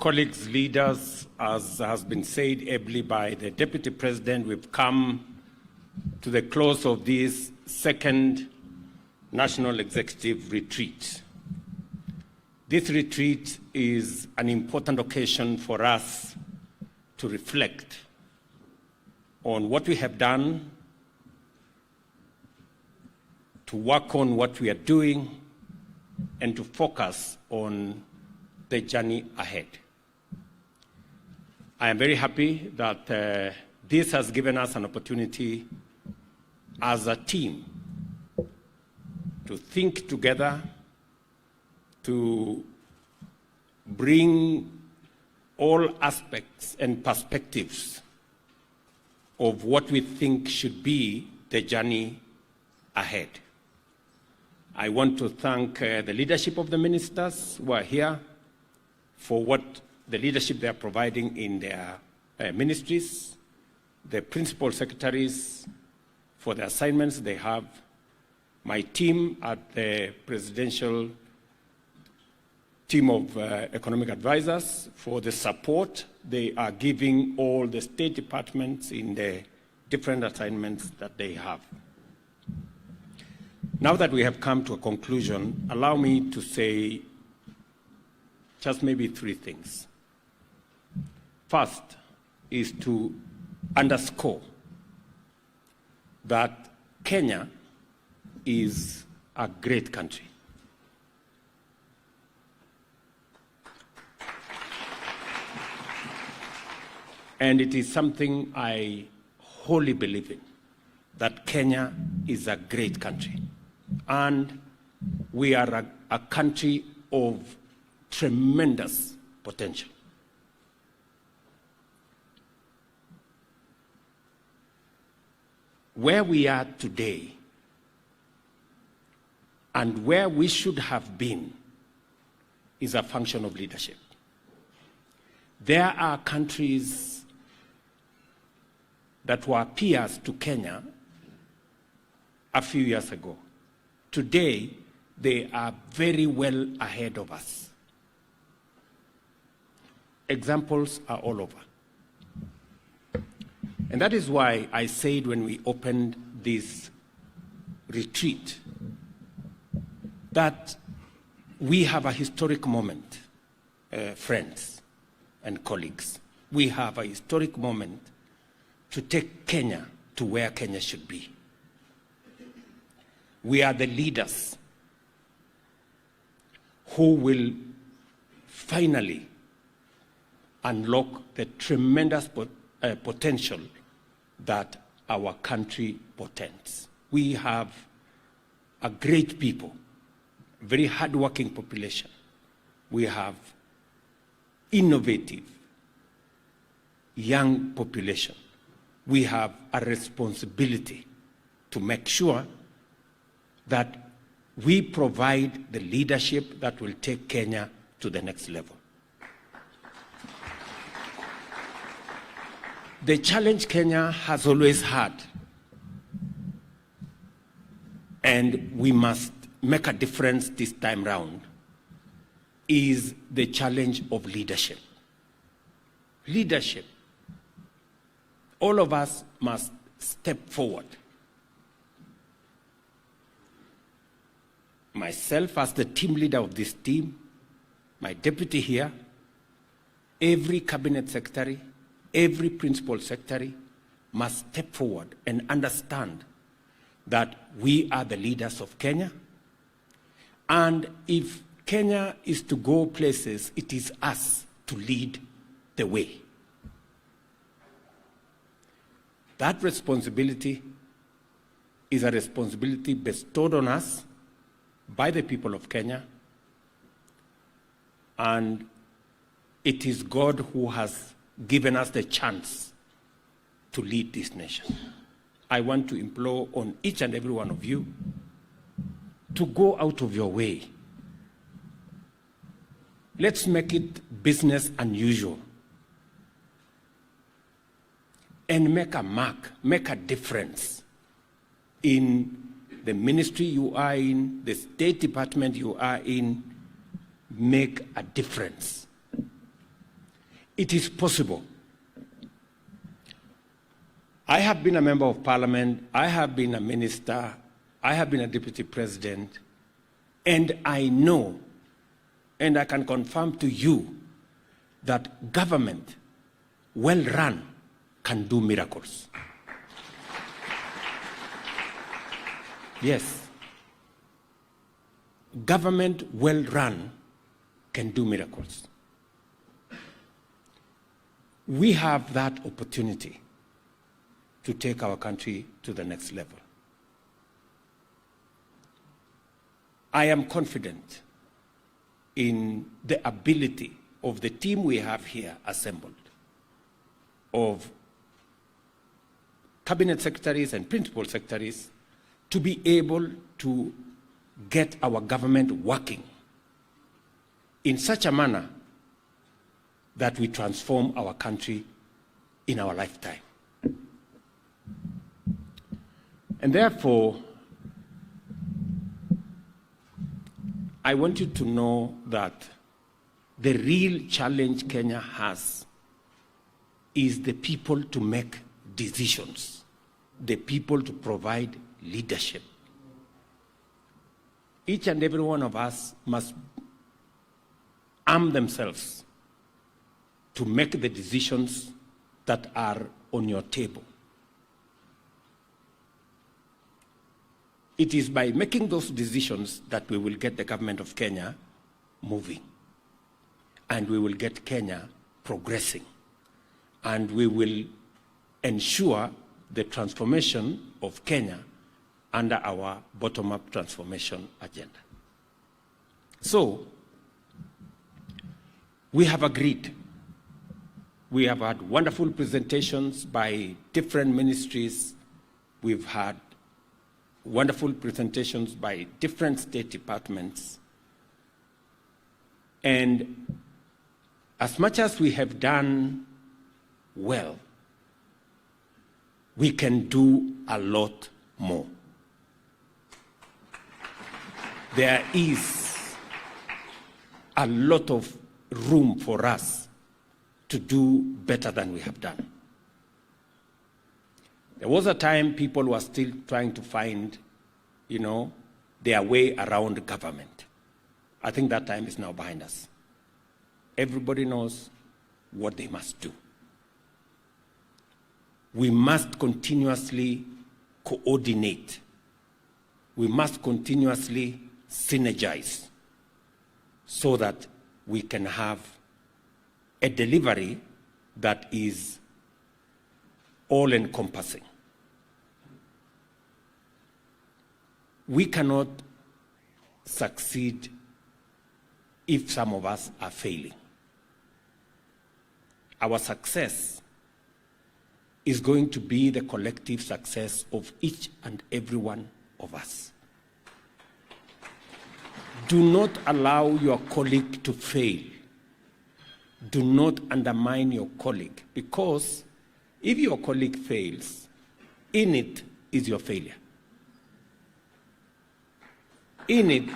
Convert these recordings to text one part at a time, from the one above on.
colleagues, leaders, as has been said ably by the Deputy President, we've come to the close of this second National Executive Retreat. This retreat is an important occasion for us to reflect on what we have done, to work on what we are doing, and to focus on the journey ahead. I am very happy that this has given us an opportunity as a team to think together, to bring all aspects and perspectives of what we think should be the journey ahead. I want to thank the leadership of the ministers who are here for what the leadership they are providing in their ministries, the principal secretaries for the assignments they have, my team at the presidential team of economic advisors for the support they are giving all the state departments in the different assignments that they have. Now that we have come to a conclusion, allow me to say just maybe three things. First is to underscore that Kenya is a great country. And it is something I wholly believe in, that Kenya is a great country. And we are a country of tremendous potential. Where we are today and where we should have been is a function of leadership. There are countries that were peers to Kenya a few years ago. Today, they are very well ahead of us. Examples are all over. And that is why I said when we opened this retreat that we have a historic moment, friends and colleagues. We have a historic moment to take Kenya to where Kenya should be. We are the leaders who will finally unlock the tremendous potential that our country portends. We have a great people, very hardworking population. We have innovative young population. We have a responsibility to make sure that we provide the leadership that will take Kenya to the next level. The challenge Kenya has always had, and we must make a difference this time round, is the challenge of leadership. Leadership. All of us must step forward. Myself as the team leader of this team, my deputy here, every cabinet secretary, every principal secretary must step forward and understand that we are the leaders of Kenya. And if Kenya is to go places, it is us to lead the way. That responsibility is a responsibility bestowed on us by the people of Kenya, and it is God who has given us the chance to lead this nation. I want to implore on each and every one of you to go out of your way. Let's make it business unusual and make a mark, make a difference in the ministry you are in, the State Department you are in. Make a difference. It is possible. I have been a member of parliament, I have been a minister, I have been a deputy president, and I know, and I can confirm to you, that government, well run, can do miracles. Yes. Government, well run, can do miracles. We have that opportunity to take our country to the next level. I am confident in the ability of the team we have here assembled, of cabinet secretaries and principal secretaries, to be able to get our government working in such a manner that we transform our country in our lifetime. And therefore, I want you to know that the real challenge Kenya has is the people to make decisions, the people to provide leadership. Each and every one of us must arm themselves to make the decisions that are on your table. It is by making those decisions that we will get the government of Kenya moving, and we will get Kenya progressing, and we will ensure the transformation of Kenya under our bottom-up transformation agenda. So, we have agreed. We have had wonderful presentations by different ministries. We've had wonderful presentations by different state departments. And as much as we have done well, we can do a lot more. There is a lot of room for us to do better than we have done. There was a time people were still trying to find, their way around government. I think that time is now behind us. Everybody knows what they must do. We must continuously coordinate. We must continuously synergize so that we can have a delivery that is all-encompassing. We cannot succeed if some of us are failing. Our success is going to be the collective success of each and every one of us. Do not allow your colleague to fail. Do not undermine your colleague, because if your colleague fails, in it is your failure. In it,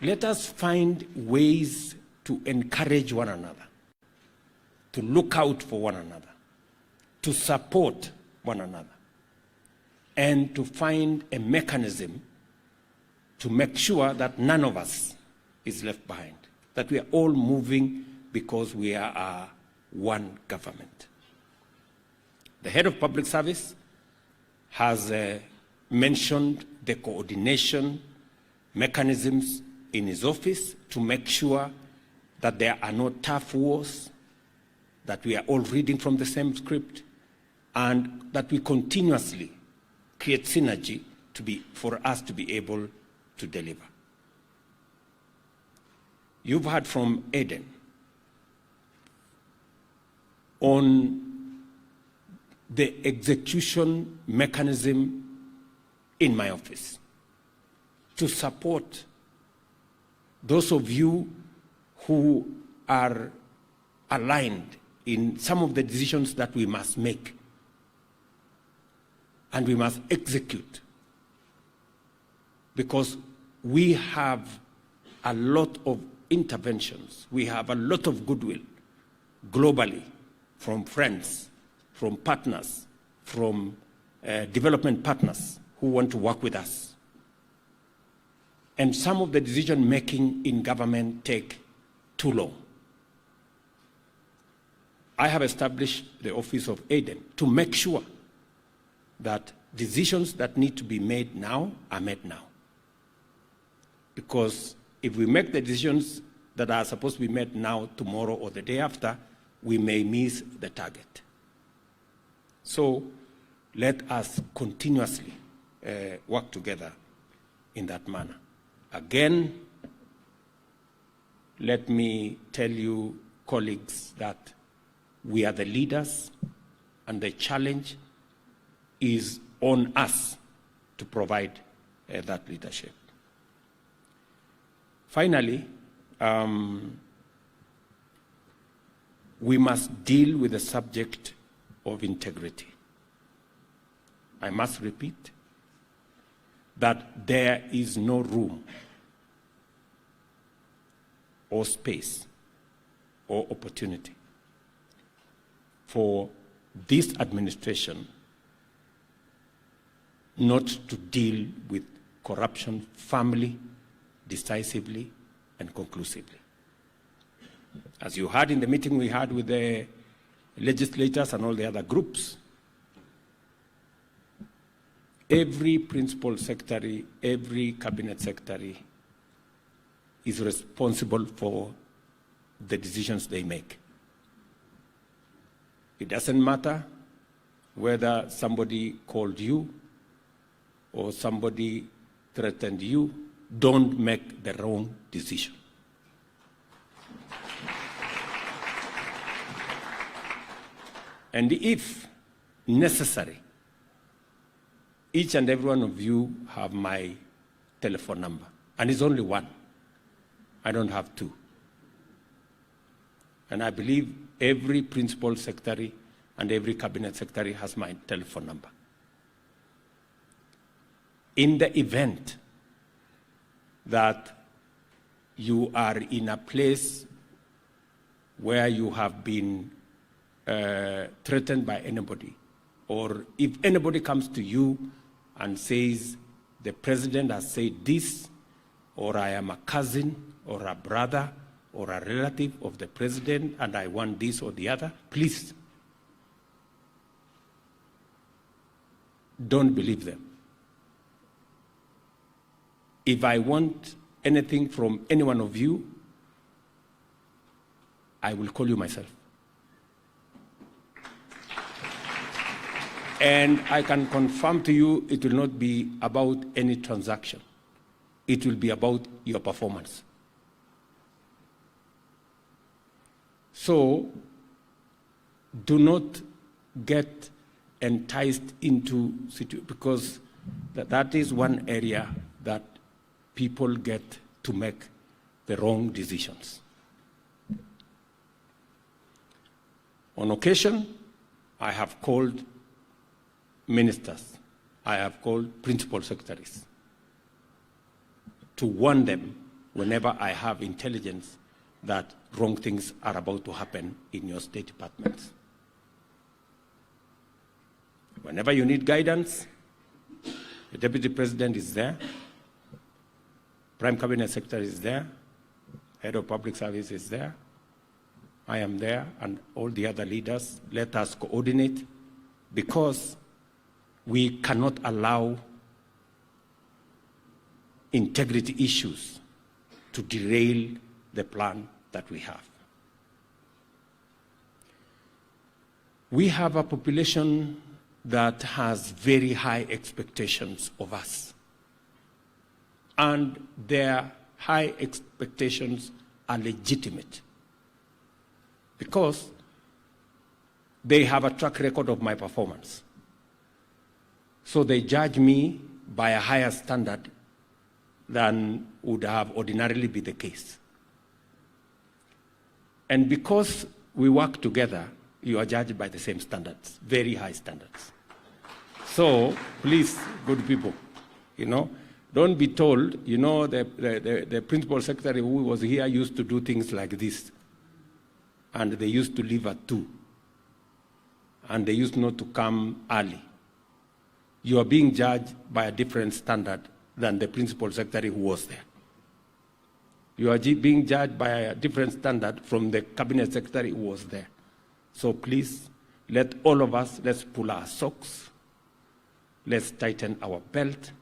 let us find ways to encourage one another, to look out for one another, to support one another, and to find a mechanism to make sure that none of us is left behind, that we are all moving because we are one government. The head of public service has mentioned the coordination mechanisms in his office to make sure that there are no tough wars, that we are all reading from the same script, and that we continuously create synergy for us to be able to deliver. You've heard from Eden on the execution mechanism in my office to support those of you who are aligned in some of the decisions that we must make and we must execute, because we have a lot of interventions. We have a lot of goodwill globally from friends, from partners, from development partners who want to work with us. And some of the decision-making in government take too long. I have established the Office of Aiden to make sure that decisions that need to be made now are made now. Because if we make the decisions that are supposed to be made now, tomorrow, or the day after, we may miss the target. So let us continuously work together in that manner. Again, let me tell you, colleagues, that we are the leaders, and the challenge is on us to provide that leadership. Finally, we must deal with the subject of integrity. I must repeat that there is no room or space or opportunity for this administration not to deal with corruption firmly, decisively, and conclusively. As you heard in the meeting we had with the legislators and all the other groups, every principal secretary, every cabinet secretary is responsible for the decisions they make. It doesn't matter whether somebody called you or somebody threatened you. Don't make the wrong decision. And if necessary, each and every one of you have my telephone number, and it's only one. I don't have two. And I believe every principal secretary and every cabinet secretary has my telephone number. In the event that you are in a place where you have been threatened by anybody, or if anybody comes to you and says, the president has said this, or I am a cousin or a brother or a relative of the president and I want this or the other, please don't believe them. If I want anything from any one of you, I will call you myself. And I can confirm to you it will not be about any transaction. It will be about your performance. So do not get enticed into situations, because that is one area that people get to make the wrong decisions. On occasion, I have called ministers, I have called principal secretaries to warn them whenever I have intelligence that wrong things are about to happen in your state departments. Whenever you need guidance, the Deputy President is there, Prime Cabinet Secretary is there, Head of Public Service is there, I am there, and all the other leaders. Let us coordinate, because we cannot allow integrity issues to derail the plan that we have. We have a population that has very high expectations of us. And their high expectations are legitimate, because they have a track record of my performance. So they judge me by a higher standard than would have ordinarily been the case. And because we work together, you are judged by the same standards, very high standards. So please, good people, Don't be told, you know, the principal secretary who was here used to do things like this. And they used to leave at 2. And they used not to come early. You are being judged by a different standard than the principal secretary who was there. You are being judged by a different standard from the cabinet secretary who was there. So please, let all of us, let's pull our socks, let's tighten our belt,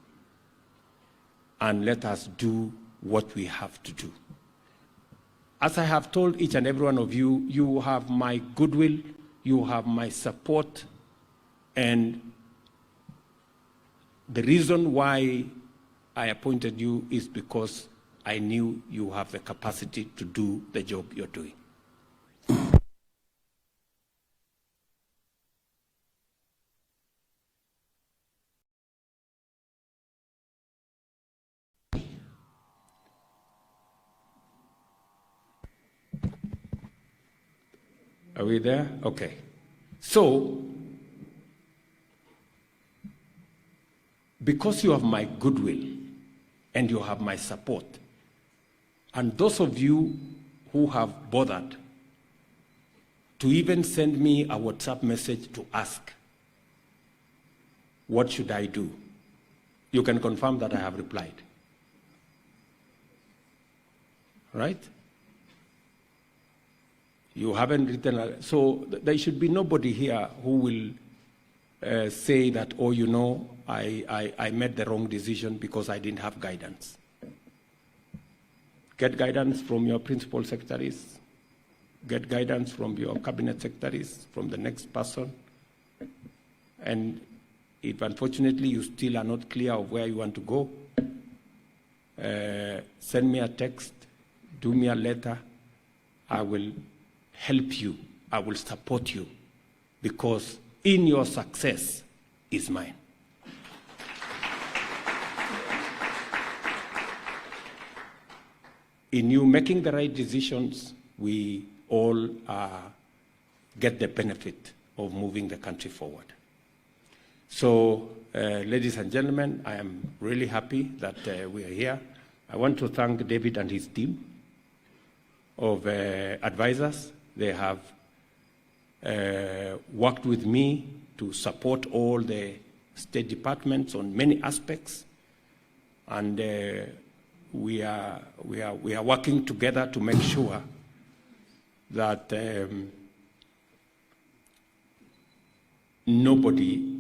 and let us do what we have to do. As I have told each and every one of you, you have my goodwill, you have my support, and the reason why I appointed you is because I knew you have the capacity to do the job you're doing. Are we there? Okay. So, because you have my goodwill and you have my support, and those of you who have bothered to even send me a WhatsApp message to ask, what should I do? You can confirm that I have replied. Right? You haven't written, so there should be nobody here who will say that, oh, you know, I made the wrong decision because I didn't have guidance. Get guidance from your principal secretaries, get guidance from your cabinet secretaries, from the next person. And if unfortunately you still are not clear of where you want to go, send me a text, do me a letter. I will help you, I will support you, because in your success is mine. In you making the right decisions, we all get the benefit of moving the country forward. So, ladies and gentlemen, I am really happy that we are here. I want to thank David and his team of advisors. They have worked with me to support all the state departments on many aspects, and we are working together to make sure that nobody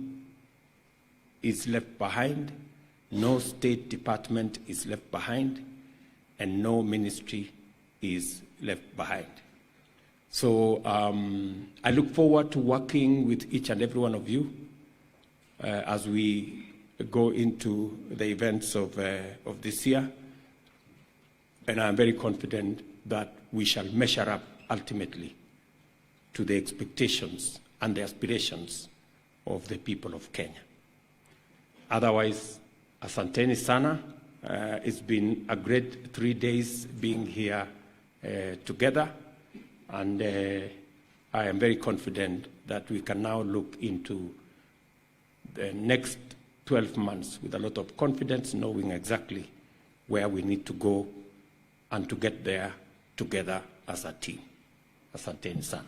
is left behind, no state department is left behind, and no ministry is left behind. So I look forward to working with each and every one of you as we go into the events of this year. And I'm very confident that we shall measure up ultimately to the expectations and the aspirations of the people of Kenya. Otherwise, asanteni sana. It's been a great 3 days being here together. And I am very confident that we can now look into the next 12 months with a lot of confidence, knowing exactly where we need to go and to get there together as a team. Asanteni sana.